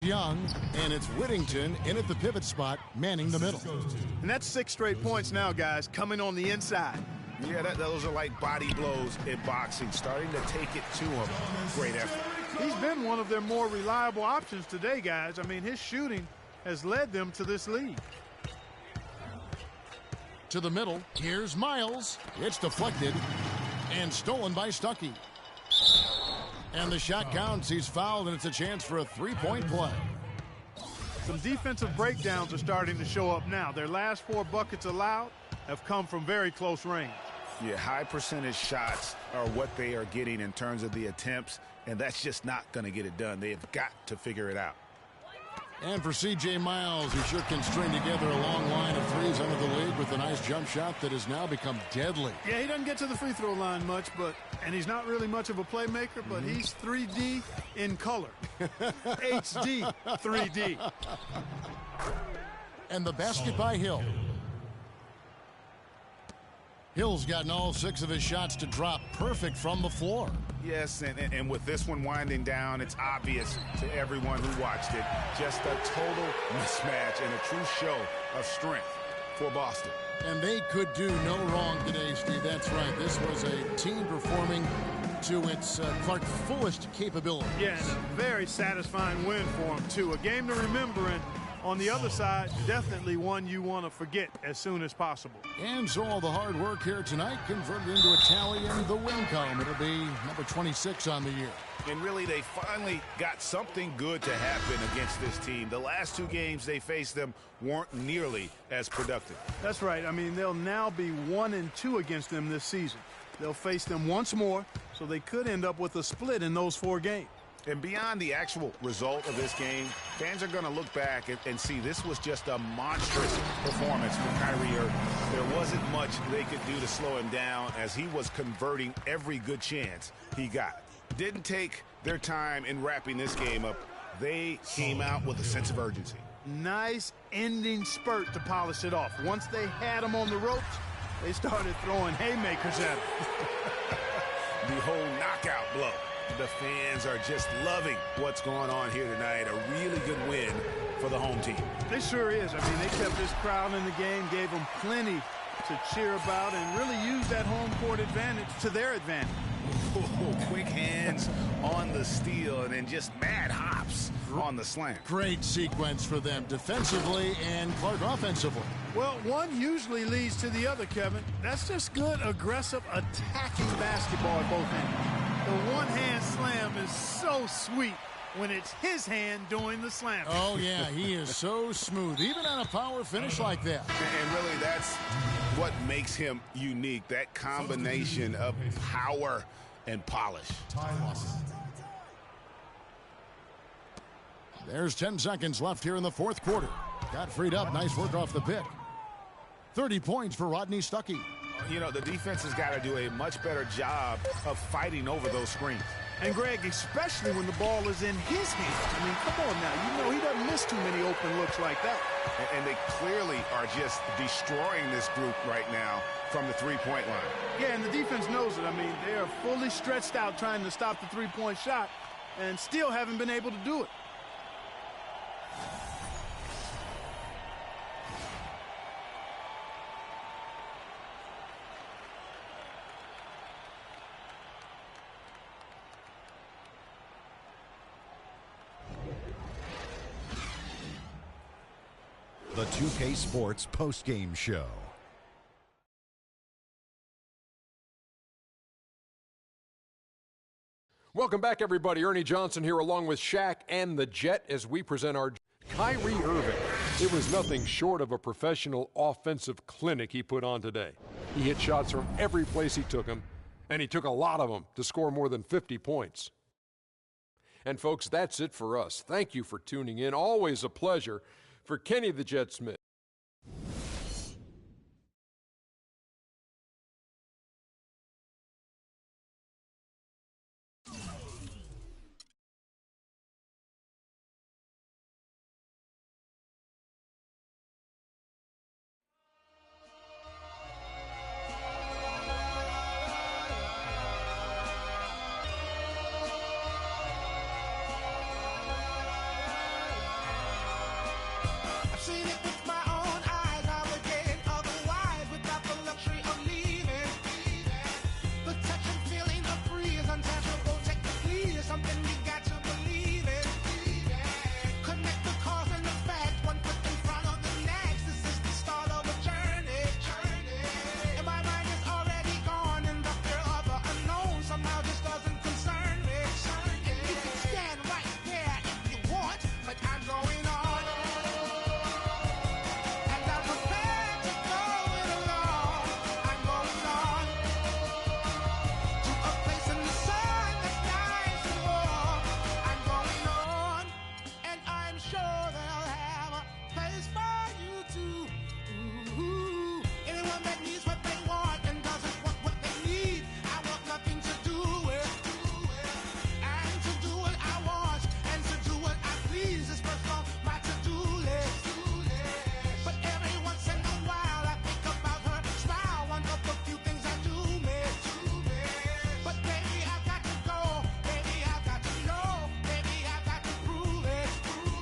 Young, and it's Whittington in at the pivot spot, manning the middle. And that's 6 straight points now, guys, coming on the inside. Yeah, those are like body blows in boxing, starting to take it to him. Great effort. He's been one of their more reliable options today, guys. I mean, his shooting has led them to this lead. To the middle, here's Miles. It's deflected and stolen by Stuckey. And the shot counts. He's fouled, and it's a chance for a three-point play. Some defensive breakdowns are starting to show up now. Their last 4 buckets allowed have come from very close range. Yeah, high percentage shots are what they are getting in terms of the attempts, and that's just not going to get it done. They have got to figure it out. And for C.J. Miles, he sure can string together a long line of threes under the league with a nice jump shot that has now become deadly. Yeah, he doesn't get to the free throw line much, and he's not really much of a playmaker, but he's 3D in color. HD 3D. And the basket by Hill. Hill's gotten all 6 of his shots to drop perfect from the floor. Yes, and with this one winding down, it's obvious to everyone who watched it. Just a total mismatch and a true show of strength for Boston. And they could do no wrong today, Steve. That's right. This was a team performing to its Clark fullest capabilities. Yeah, and a very satisfying win for them, too. A game to remember, and on the other side, definitely one you want to forget as soon as possible. And so all the hard work here tonight converted into a tally in the win column. It'll be number 26 on the year. And really, they finally got something good to happen against this team. The last 2 games they faced them weren't nearly as productive. That's right. I mean, they'll now be 1-2 against them this season. They'll face them once more, so they could end up with a split in those 4 games. And beyond the actual result of this game, fans are going to look back and see this was just a monstrous performance from Kyrie Irving. There wasn't much they could do to slow him down as he was converting every good chance he got. Didn't take their time in wrapping this game up. They came out with a sense of urgency. Nice ending spurt to polish it off. Once they had him on the ropes, they started throwing haymakers at him. The whole knockout blow. The fans are just loving what's going on here tonight. A really good win for the home team. It sure is. I mean, they kept this crowd in the game, gave them plenty to cheer about, and really used that home court advantage to their advantage. Ooh, quick hands on the steal and then just mad hops on the slam. Great sequence for them defensively and Clark offensively. Well, one usually leads to the other, Kevin. That's just good, aggressive, attacking basketball at both ends. The one-hand slam is so sweet when it's his hand doing the slam. Oh, yeah, he is so smooth, even on a power finish like that. And really, that's what makes him unique, that combination of power and polish. There's 10 seconds left here in the 4th quarter. Got freed up. Nice work off the pick. 30 points for Rodney Stuckey. You know, the defense has got to do a much better job of fighting over those screens. And, Greg, especially when the ball is in his hands. I mean, come on now. You know he doesn't miss too many open looks like that. And they clearly are just destroying this group right now from the three-point line. Yeah, and the defense knows it. I mean, they are fully stretched out trying to stop the three-point shot and still haven't been able to do it. The 2K Sports postgame show. Welcome back, everybody. Ernie Johnson here along with Shaq and the Jet as we present our Kyrie Irving. It was nothing short of a professional offensive clinic he put on today. He hit shots from every place he took them, and he took a lot of them to score more than 50 points. And, folks, that's it for us. Thank you for tuning in. Always a pleasure. For Kenny the Jet Smith. seen it with my own eyes. I would get otherwise without the luxury of leaving. The touch and feeling of free is untangible, technically. It's something you got to believe in. Connect the cause and the fact, one foot in front of the next. This is the start of a journey. And my mind is already gone, and the fear of the unknown somehow just doesn't concern me. And you can stand right there if you want, but I'm going on. And I'm prepared to go it alone. I'm going on to a place in the sun that's nice and warm. I'm going on, and I'm sure they'll have a place for you too. Ooh, anyone that needs what they want and doesn't want what they need, I want nothing to do with. And to do what I want and to do what I please is first on my to-do list. But every once in a while I think about her smile, one of the few things I do miss. But baby, I've got to go. Baby, I've got to know. Baby, I've got to prove it.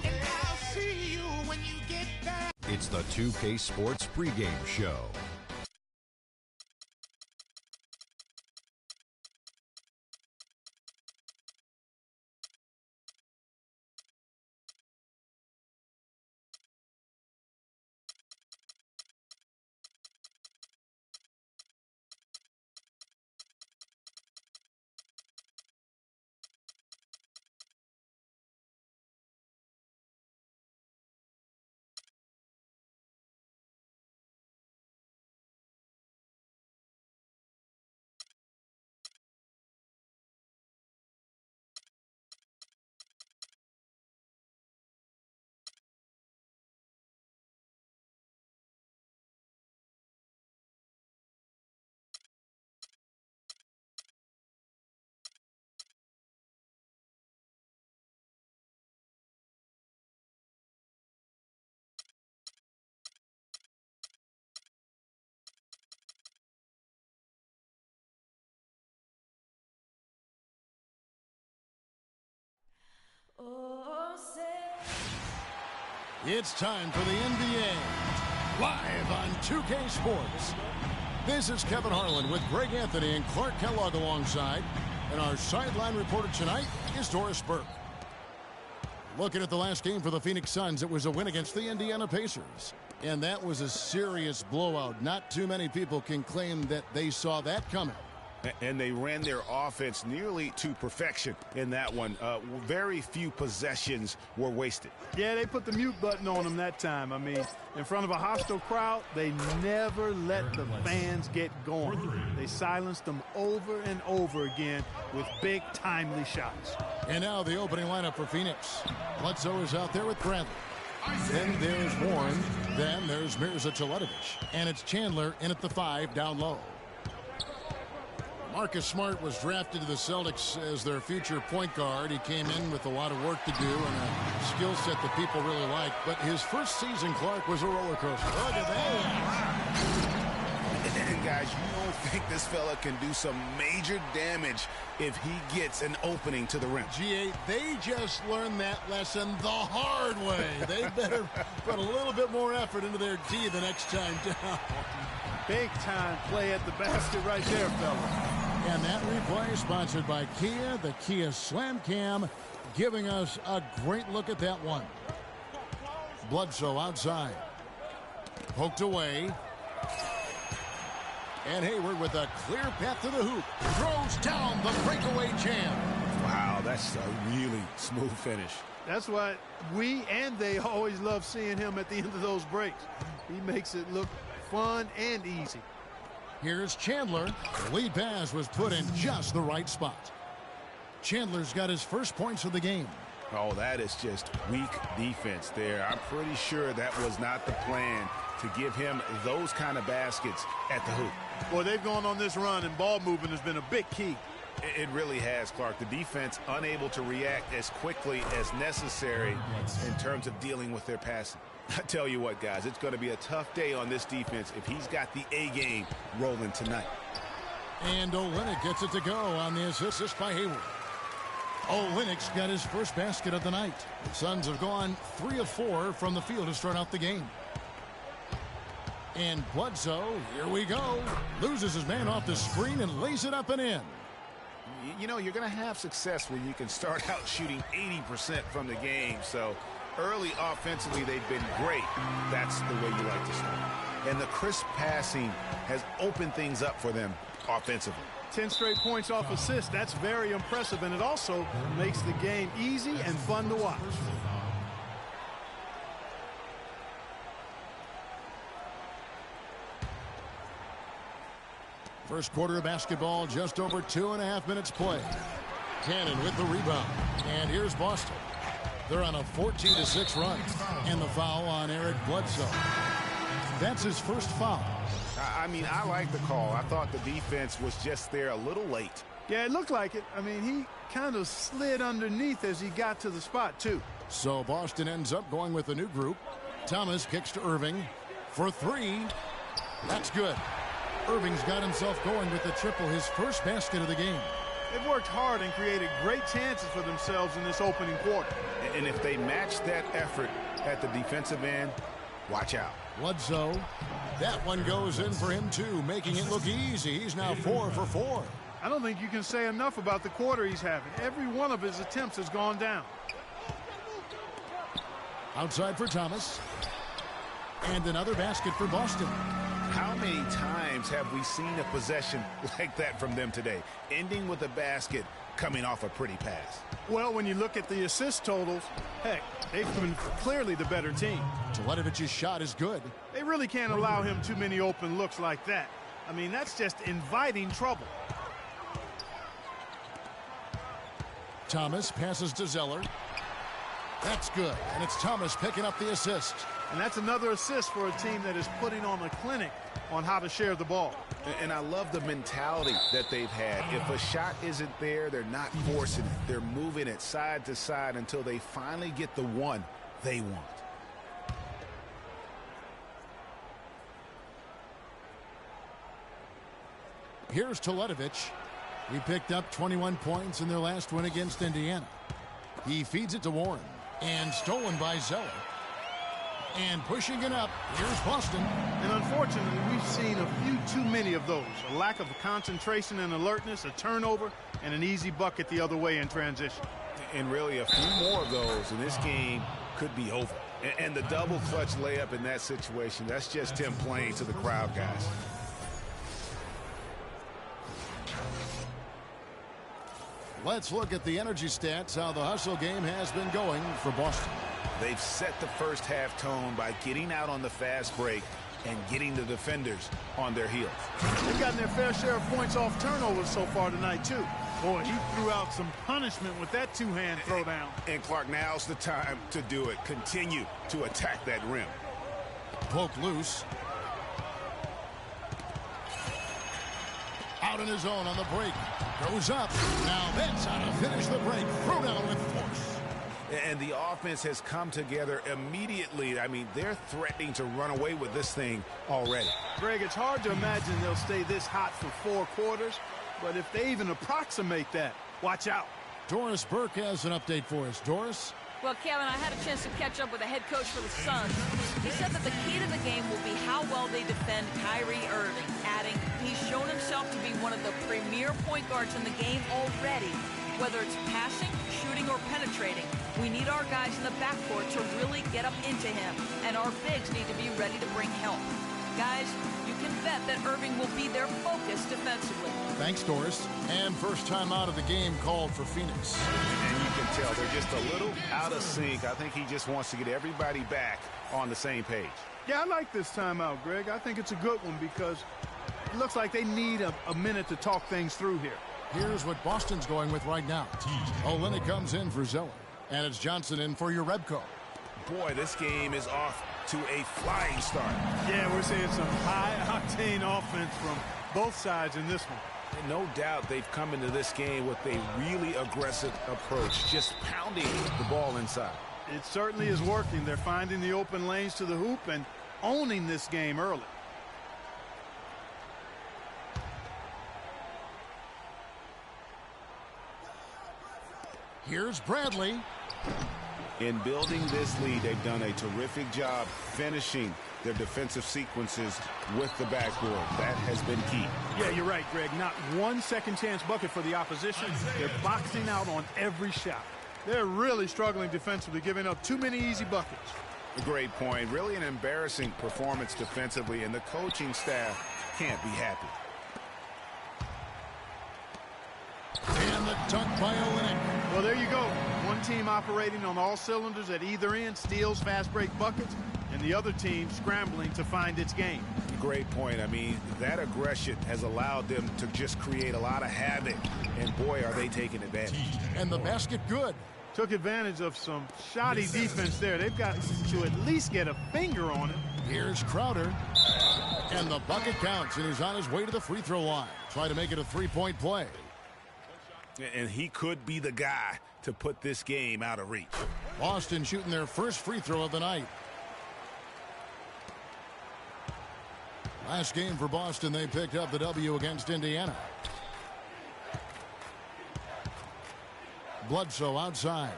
And I'll see you when you get there. It's the 2K Sports pregame show. It's time for the NBA, live on 2K Sports. This is Kevin Harlan with Greg Anthony and Clark Kellogg alongside. And our sideline reporter tonight is Doris Burke. Looking at the last game for the Phoenix Suns, it was a win against the Indiana Pacers. And that was a serious blowout. Not too many people can claim that they saw that coming. And they ran their offense nearly to perfection in that one. Very few possessions were wasted. Yeah, they put the mute button on them that time. I mean, in front of a hostile crowd, they never let the fans get going. They silenced them over and over again with big, timely shots. And now the opening lineup for Phoenix. Bledsoe is out there with Bradley. Then there's Warren. Then there's Mirza Teletovic. And it's Chandler in at the 5 down low. Marcus Smart was drafted to the Celtics as their future point guard. He came in with a lot of work to do and a skill set that people really like. But his first season, Clark, was a roller coaster. Look at that. And guys, you don't think this fella can do some major damage if he gets an opening to the rim. G8, they just learned that lesson the hard way. They better put a little bit more effort into their D the next time down. Big time play at the basket right there, fella. And that replay is sponsored by Kia, the Kia Slam Cam, giving us a great look at that one. Bledsoe outside. Poked away. And Hayward with a clear path to the hoop. Throws down the breakaway jam. Wow, that's a really smooth finish. That's why we and they always love seeing him at the end of those breaks. He makes it look fun and easy. Here's Chandler. The lead pass was put in just the right spot. Chandler's got his first points of the game. Oh, that is just weak defense there. I'm pretty sure that was not the plan to give him those kind of baskets at the hoop. Boy, they've gone on this run, and ball movement has been a big key. It really has, Clark. The defense unable to react as quickly as necessary in terms of dealing with their passing. I tell you what, guys, it's going to be a tough day on this defense if he's got the A game rolling tonight. And Olynyk gets it to go on the assist by Hayward. Olynyk's got his first basket of the night. The Suns have gone 3 of 4 from the field to start out the game. And Bledsoe, here we go. Loses his man off the screen and lays it up and in. You know, you're going to have success when you can start out shooting 80% from the game. So early offensively, they've been great. That's the way you like to start. And the crisp passing has opened things up for them offensively. 10 straight points off assists. That's very impressive, and it also makes the game easy and fun to watch. First quarter of basketball, just over 2.5 minutes played. Cannon with the rebound. And here's Boston. They're on a 14-6 run. And the foul on Eric Bledsoe. That's his first foul. I mean, I like the call. I thought the defense was just there a little late. Yeah, it looked like it. I mean, he kind of slid underneath as he got to the spot, too. So Boston ends up going with a new group. Thomas kicks to Irving for 3. That's good. Irving's got himself going with the triple, his first basket of the game. They've worked hard and created great chances for themselves in this opening quarter. And if they match that effort at the defensive end, watch out. Bledsoe, that one goes in for him too, making it look easy. He's now 4 for 4. I don't think you can say enough about the quarter he's having. Every one of his attempts has gone down. Outside for Thomas. And another basket for Boston. How many times have we seen a possession like that from them today, ending with a basket coming off a pretty pass? Well, when you look at the assist totals, heck, they've been clearly the better team. Teletovic's shot is good. They really can't allow him too many open looks like that. I mean, that's just inviting trouble. Thomas passes to Zeller. That's good, and it's Thomas picking up the assist. And that's another assist for a team that is putting on a clinic on how to share the ball. And I love the mentality that they've had. If a shot isn't there, they're not forcing it. They're moving it side to side until they finally get the one they want. Here's Teletovic. He picked up 21 points in their last win against Indiana. He feeds it to Warren. And stolen by Zeller. And pushing it up, here's Boston. And unfortunately, we've seen a few too many of those. A lack of concentration and alertness, a turnover, and an easy bucket the other way in transition. And really a few more of those, and this game could be over. And the double clutch layup in that situation, that's just him playing to the crowd, guys. Let's look at the energy stats, how the hustle game has been going for Boston. They've set the first half tone by getting out on the fast break and getting the defenders on their heels. They've gotten their fair share of points off turnovers so far tonight, too. Boy, he threw out some punishment with that two-hand throwdown. And Clark, now's the time to do it. Continue to attack that rim. Poke loose. Out in his own on the break. Goes up. Now that's how to finish the break. Throw down with force. And the offense has come together immediately. I mean, they're threatening to run away with this thing already. Greg, it's hard to imagine they'll stay this hot for 4 quarters, but if they even approximate that, watch out. Doris Burke has an update for us. Doris? Well, Kevin, I had a chance to catch up with the head coach for the Suns. He said that the key to the game will be how well they defend Kyrie Irving, adding he's shown himself to be one of the premier point guards in the game already. Whether it's passing, shooting, or penetrating, we need our guys in the backcourt to really get up into him, and our bigs need to be ready to bring help. Guys, you can bet that Irving will be their focus defensively. Thanks, Doris. And first time out of the game called for Phoenix. And you can tell they're just a little out of sync. I think he just wants to get everybody back on the same page. Yeah, I like this timeout, Greg. I think it's a good one because it looks like they need a minute to talk things through here. Here's what Boston's going with right now. Olynyk comes in for Zeller. And it's Johnson in for your Rebco. Boy, this game is off to a flying start. Yeah, we're seeing some high-octane offense from both sides in this one. And no doubt they've come into this game with a really aggressive approach, just pounding the ball inside. It certainly is working. They're finding the open lanes to the hoop and owning this game early. Here's Bradley. In building this lead, they've done a terrific job finishing their defensive sequences with the backboard. That has been key. Yeah, you're right, Greg. Not one second chance bucket for the opposition. They're boxing out on every shot. They're really struggling defensively, giving up too many easy buckets. A great point. Really an embarrassing performance defensively, and the coaching staff can't be happy. And the dunk by Olynyk. Well, there you go. One team operating on all cylinders at either end, steals, fast break buckets, and the other team scrambling to find its game. Great point. I mean, that aggression has allowed them to just create a lot of havoc, and boy, are they taking advantage. And the basket good. Took advantage of some shoddy defense there. They've got to at least get a finger on it. Here's Crowder. And the bucket counts, and he's on his way to the free throw line. Try to make it a three-point play. And he could be the guy to put this game out of reach. Boston shooting their first free throw of the night. Last game for Boston, they picked up the W against Indiana. Bledsoe outside.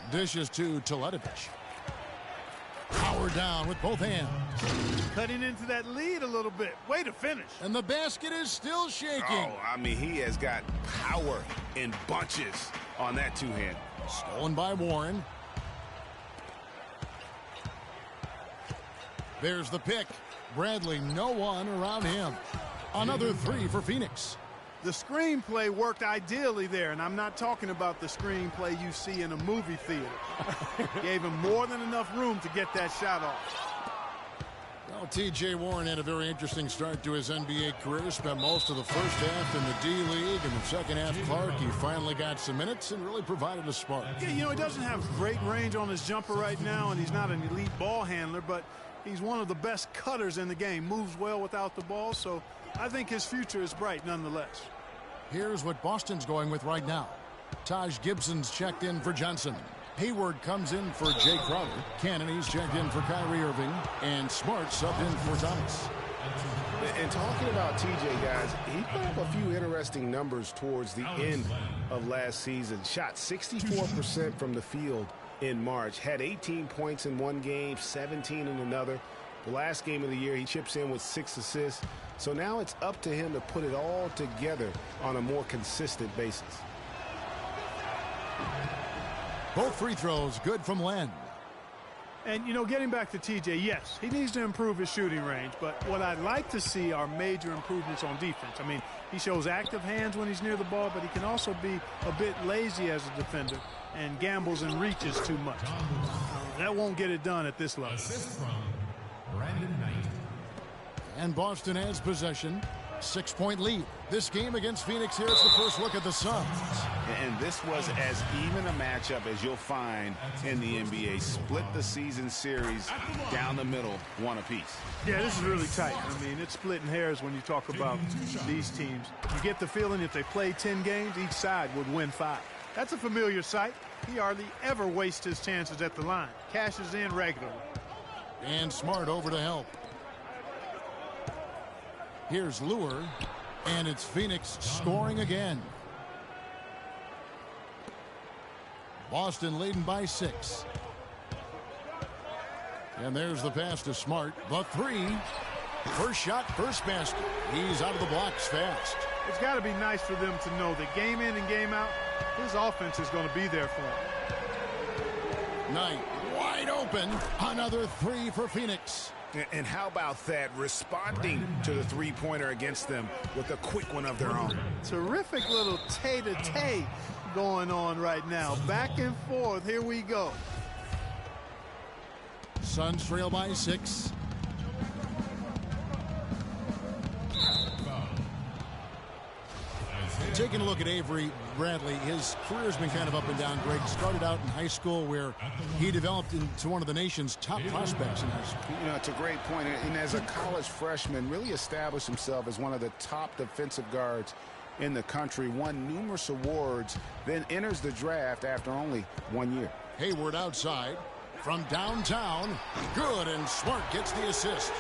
Dishes to Teletovic. Power down with both hands. Cutting into that lead a little bit. Way to finish. And the basket is still shaking. Oh, I mean, he has got power in bunches on that two-hand. Stolen by Warren. There's the pick. Bradley, no one around him. Another three for Phoenix. The screenplay worked ideally there, and I'm not talking about the screenplay you see in a movie theater. Gave him more than enough room to get that shot off. Well, T.J. Warren had a very interesting start to his NBA career. Spent most of the first half in the D-League. In the second half, Clark, he finally got some minutes and really provided a spark. Yeah, you know, he doesn't have great range on his jumper right now, and he's not an elite ball handler, but he's one of the best cutters in the game. Moves well without the ball, so I think his future is bright nonetheless. Here's what Boston's going with right now. Taj Gibson's checked in for Johnson. Hayward comes in for Jay Crowder. Cannony's checked in for Kyrie Irving. And Smart's up in for Thomas. And talking about TJ, guys, he put up a few interesting numbers towards the end of last season. Shot 64% from the field in March. Had 18 points in one game, 17 in another. The last game of the year, he chips in with 6 assists. So now it's up to him to put it all together on a more consistent basis. Both free throws good from Len. And, you know, getting back to TJ, yes, he needs to improve his shooting range. But what I'd like to see are major improvements on defense. I mean, he shows active hands when he's near the ball, but he can also be a bit lazy as a defender and gambles and reaches too much. That won't get it done at this level. And Boston has possession. 6-point lead. This game against Phoenix, here's the first look at the Suns. And this was as even a matchup as you'll find in the NBA. Split the season series down the middle, one apiece. Yeah, this is really tight. I mean, it's splitting hairs when you talk about these teams. You get the feeling if they play 10 games, each side would win 5. That's a familiar sight. He hardly ever wastes his chances at the line. Cashes in regularly. And Smart over to help. Here's Lure, and it's Phoenix scoring again. Boston leading by 6. And there's the pass to Smart. The three. First shot, first basket. He's out of the blocks fast. It's got to be nice for them to know that game in and game out, his offense is going to be there for him. Knight wide open. Another three for Phoenix. And how about that, responding to the three-pointer against them with a quick one of their own. Terrific little tay-to-tay going on right now. Back and forth. Here we go. Suns trail by 6. Taking a look at Avery Bradley, his career has been kind of up and down. Greg started out in high school where he developed into one of the nation's top prospects in high school. You know, it's a great point. And as a college freshman, really established himself as one of the top defensive guards in the country, won numerous awards, then enters the draft after only 1 year. Hayward outside from downtown. Good, and Smart gets the assist.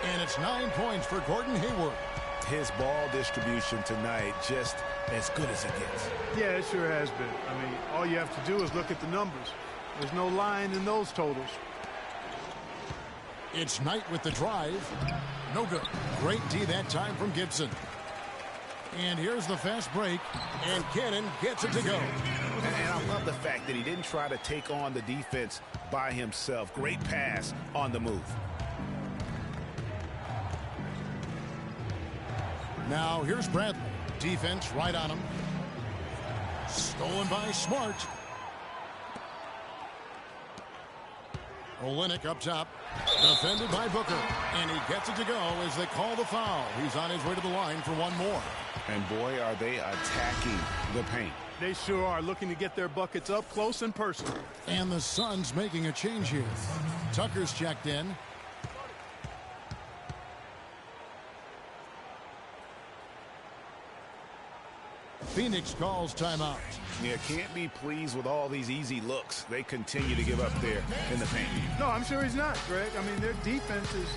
And it's 9 points for Gordon Hayward. His ball distribution tonight just as good as it gets. Yeah, it sure has been. I mean, all you have to do is look at the numbers. There's no lying in those totals. It's Knight with the drive. No good. Great D that time from Gibson. And here's the fast break, and Cannon gets it to go. And I love the fact that he didn't try to take on the defense by himself. Great pass on the move. Now here's Bradley. Defense right on him. Stolen by Smart. Olenek up top. Defended by Booker. And he gets it to go as they call the foul. He's on his way to the line for one more. And boy, are they attacking the paint. They sure are, looking to get their buckets up close and personal. And the Suns making a change here. Tucker's checked in. Phoenix calls timeout. Yeah, can't be pleased with all these easy looks. They continue to give up there in the paint. No, I'm sure he's not, Greg. I mean, their defense is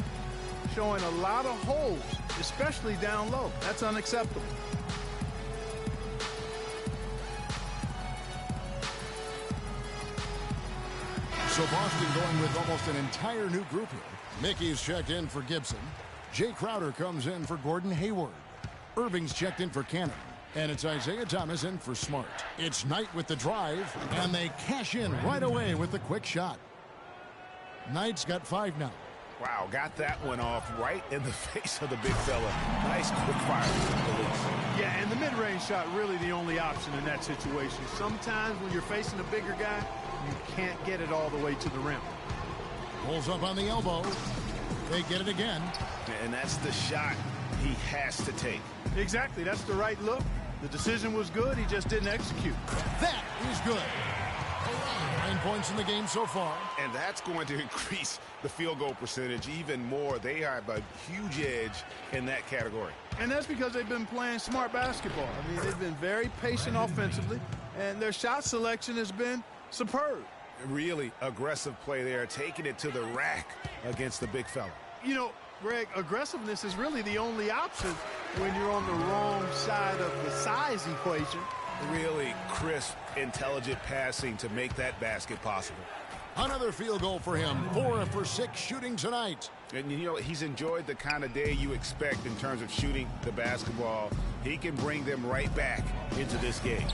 showing a lot of holes, especially down low. That's unacceptable. So Boston going with almost an entire new group here. Mickey's checked in for Gibson. Jay Crowder comes in for Gordon Hayward. Irving's checked in for Cannon. And it's Isaiah Thomas in for Smart. It's Knight with the drive, and they cash in right away with the quick shot. Knight's got 5 now. Wow, got that one off right in the face of the big fella. Nice quick fire release. Yeah, and the mid-range shot really the only option in that situation. Sometimes when you're facing a bigger guy, you can't get it all the way to the rim. Pulls up on the elbow. They get it again. And that's the shot he has to take. Exactly, that's the right look. The decision was good, he just didn't execute. That is good. 9 points in the game so far. And that's going to increase the field goal percentage even more. They have a huge edge in that category. And that's because they've been playing smart basketball. I mean, they've been very patient offensively, and their shot selection has been superb. Really aggressive play there, taking it to the rack against the big fella. You know, Greg, aggressiveness is really the only option when you're on the wrong side of the size equation. Really crisp, intelligent passing to make that basket possible. Another field goal for him. 4 for 6 shooting tonight. And you know, he's enjoyed the kind of day you expect in terms of shooting the basketball. He can bring them right back into this game.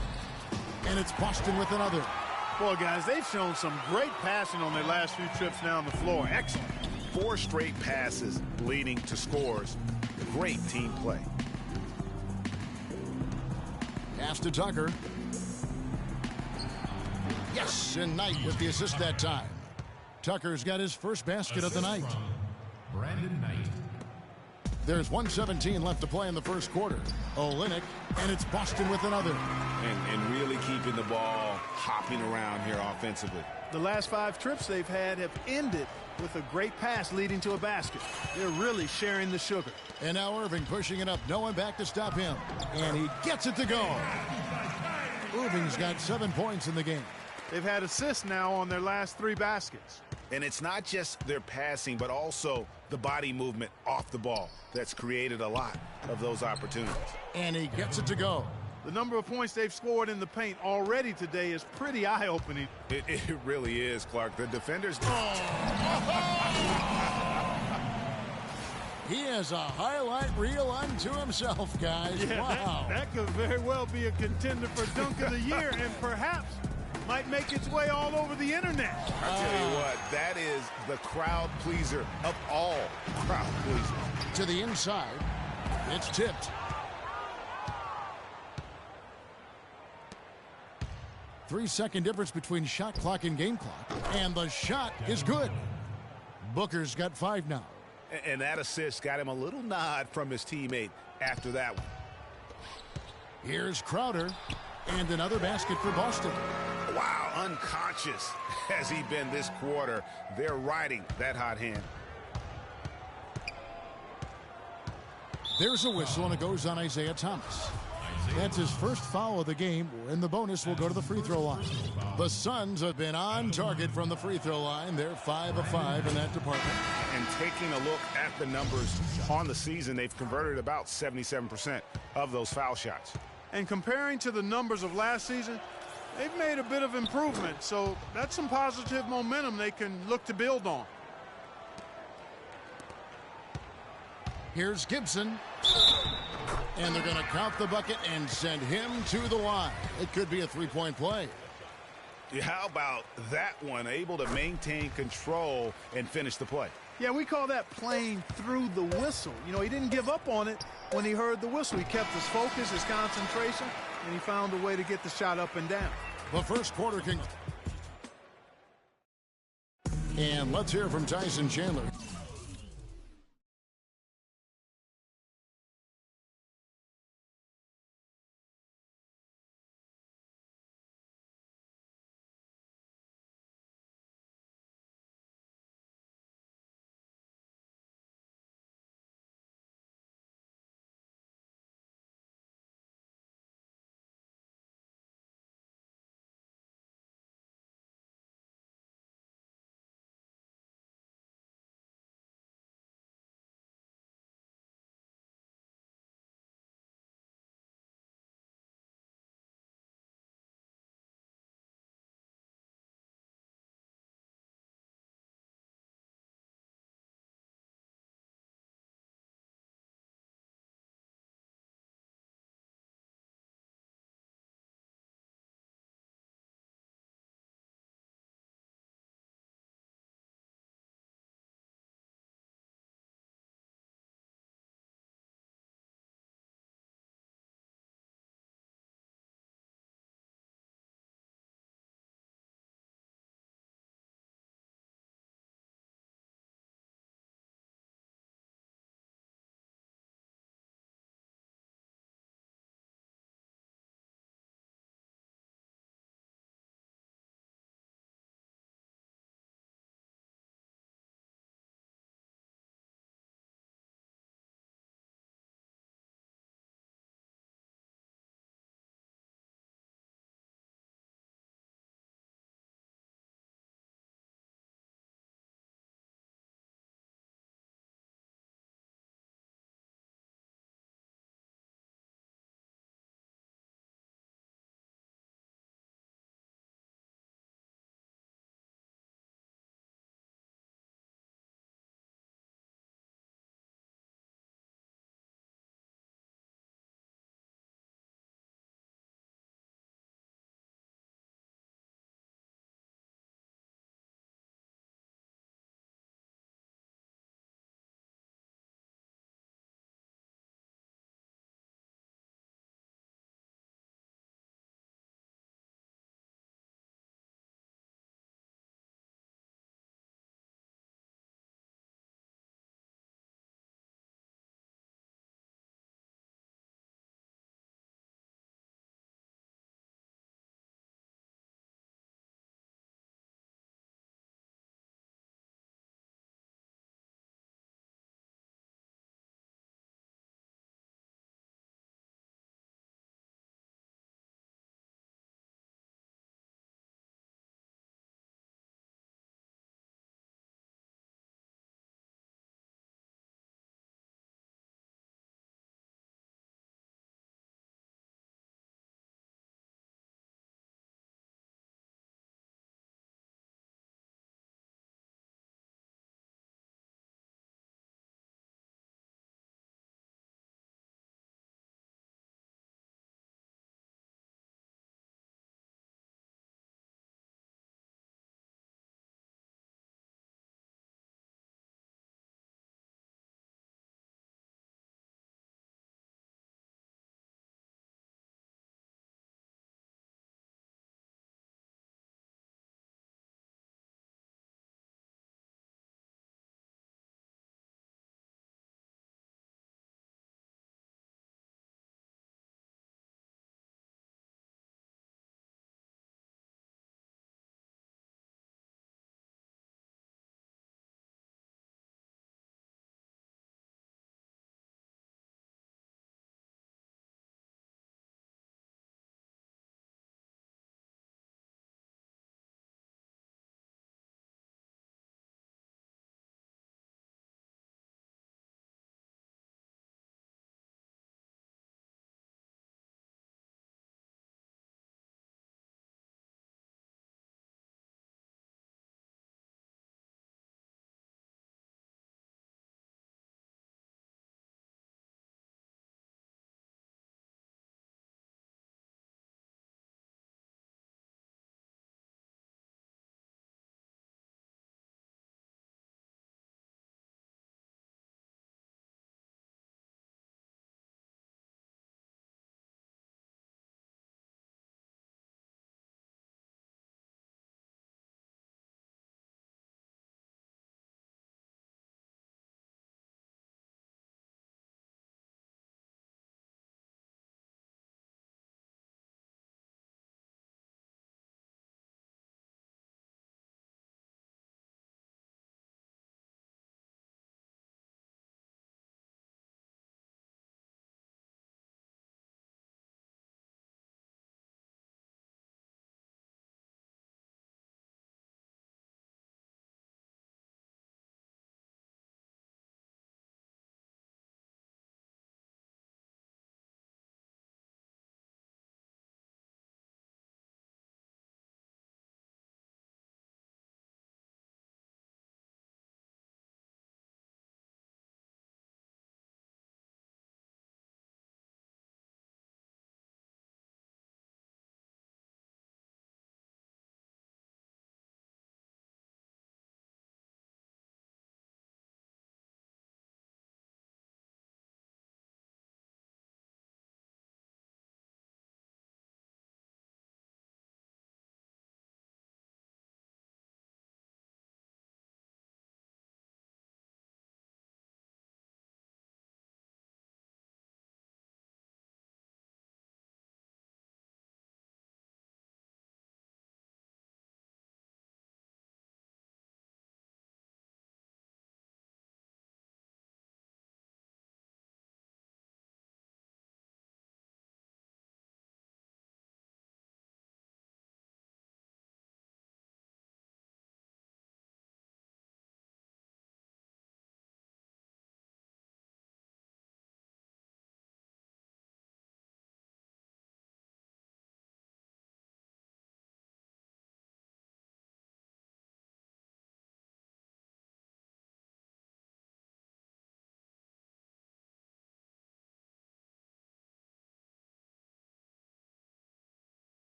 And it's Boston with another. Boy, guys, they've shown some great passing on their last few trips down the floor. Excellent. 4 straight passes leading to scores. Great team play. Pass to Tucker. Yes, and Knight with the assist that time. Tucker's got his first basket of the night. Brandon Knight. There's 1:17 left to play in the first quarter. Olenek, and it's Boston with another. And really keeping the ball hopping around here offensively. The last 5 trips they've had have ended with a great pass leading to a basket. They're really sharing the sugar. And now Irving pushing it up. No one back to stop him. And he gets it to go. Irving's got 7 points in the game. They've had assists now on their last 3 baskets. And it's not just their passing, but also the body movement off the ball that's created a lot of those opportunities. And he gets it to go. The number of points they've scored in the paint already today is pretty eye-opening. It really is, Clark. The defenders... He has a highlight reel unto himself, guys. Yeah, wow. that could very well be a contender for Dunk of the Year and perhaps might make its way all over the internet. I tell you what, that is the crowd pleaser of all crowd pleasers. To the inside. It's tipped. Three-second difference between shot clock and game clock. And the shot is good. Booker's got 5 now. And that assist got him a little nod from his teammate after that one. Here's Crowder. And another basket for Boston. Wow, unconscious has he been this quarter. They're riding that hot hand. There's a whistle, and it goes on Isaiah Thomas. That's his first foul of the game, and the bonus will go to the free throw line. The Suns have been on target from the free throw line. They're 5 of 5 in that department. And taking a look at the numbers on the season, they've converted about 77% of those foul shots. And comparing to the numbers of last season, they've made a bit of improvement. So that's some positive momentum they can look to build on. Here's Gibson. And they're going to count the bucket and send him to the line. It could be a three-point play. How about that one? Able to maintain control and finish the play. Yeah, we call that playing through the whistle. You know, he didn't give up on it when he heard the whistle. He kept his focus, his concentration, and he found a way to get the shot up and down. The first quarter can... And let's hear from Tyson Chandler.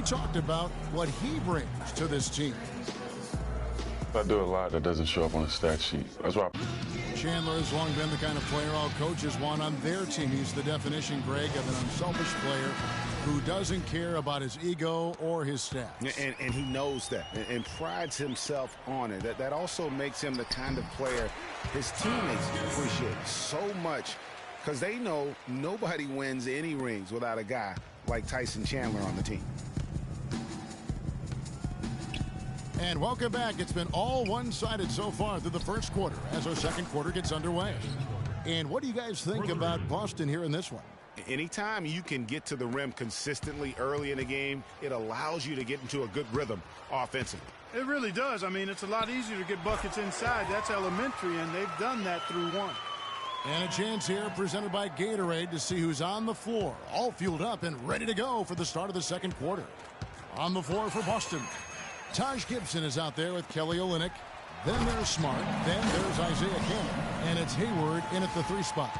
talked about what he brings to this team. I do a lot that doesn't show up on the stat sheet. That's why. Chandler has long been the kind of player all coaches want on their team. He's the definition, Greg, of an unselfish player who doesn't care about his ego or his stats. And he knows that and prides himself on it. That also makes him the kind of player his teammates appreciate so much, because they know nobody wins any rings without a guy like Tyson Chandler on the team. And welcome back. It's been all one-sided so far through the first quarter as our second quarter gets underway. And what do you guys think about Boston here in this one? Anytime you can get to the rim consistently early in the game, it allows you to get into a good rhythm offensively. It really does. I mean, it's a lot easier to get buckets inside. That's elementary, and they've done that through one. And a chance here presented by Gatorade to see who's on the floor, all fueled up and ready to go for the start of the second quarter. On the floor for Boston, Taj Gibson is out there with Kelly Olynyk. Then there's Smart. Then there's Isaiah Cannon. And it's Hayward in at the 3 spot.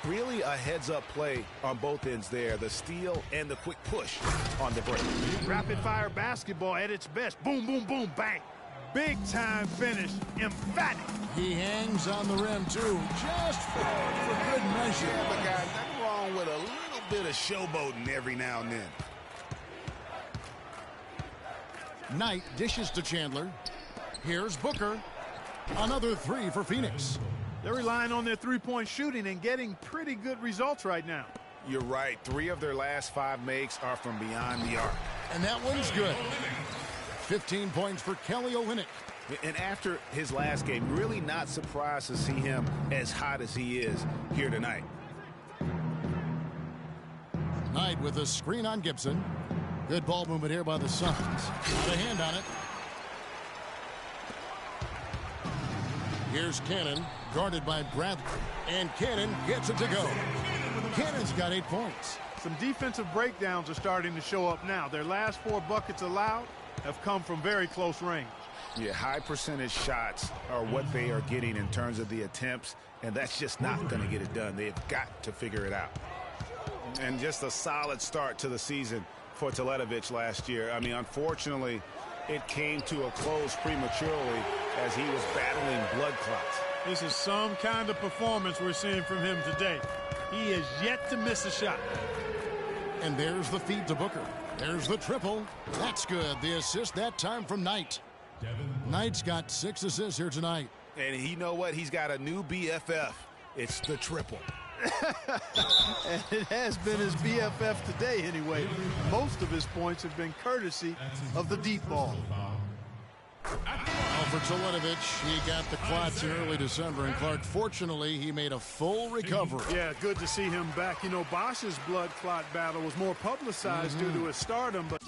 Really a heads-up play on both ends there. The steal and the quick push on the break. Rapid-fire basketball at its best. Boom, boom, boom, bang. Big-time finish. Emphatic. He hangs on the rim, too, just for good measure. Yeah, but guys, nothing wrong with a little bit of showboating every now and then. Knight dishes to Chandler. Here's Booker. Another 3 for Phoenix. They're relying on their three-point shooting and getting pretty good results right now. You're right. 3 of their last 5 makes are from beyond the arc. And that one's good. 15 points for Kelly Olynyk. And after his last game, really not surprised to see him as hot as he is here tonight. Knight with a screen on Gibson. Good ball movement here by the Suns. Got a hand on it. Here's Cannon, guarded by Bradley. And Cannon gets it to go. Cannon's got 8 points. Some defensive breakdowns are starting to show up now. Their last 4 buckets allowed have come from very close range. Yeah, high percentage shots are what they are getting in terms of the attempts, and that's just not going to get it done. They've got to figure it out. And just a solid start to the season for Teletovic last year. I mean, unfortunately, it came to a close prematurely as he was battling blood clots. This is some kind of performance we're seeing from him today. He is yet to miss a shot. And there's the feed to Booker. There's the triple. That's good. The assist that time from Knight. Knight's got 6 assists here tonight. And you know what? He's got a new BFF. It's the triple. And it has been his BFF today anyway. Most of his points have been courtesy of the deep ball. Well, for Teletovic, he got the clots in early December, and Clark, fortunately, he made a full recovery. Yeah, good to see him back. You know, Bosch's blood clot battle was more publicized due to his stardom, but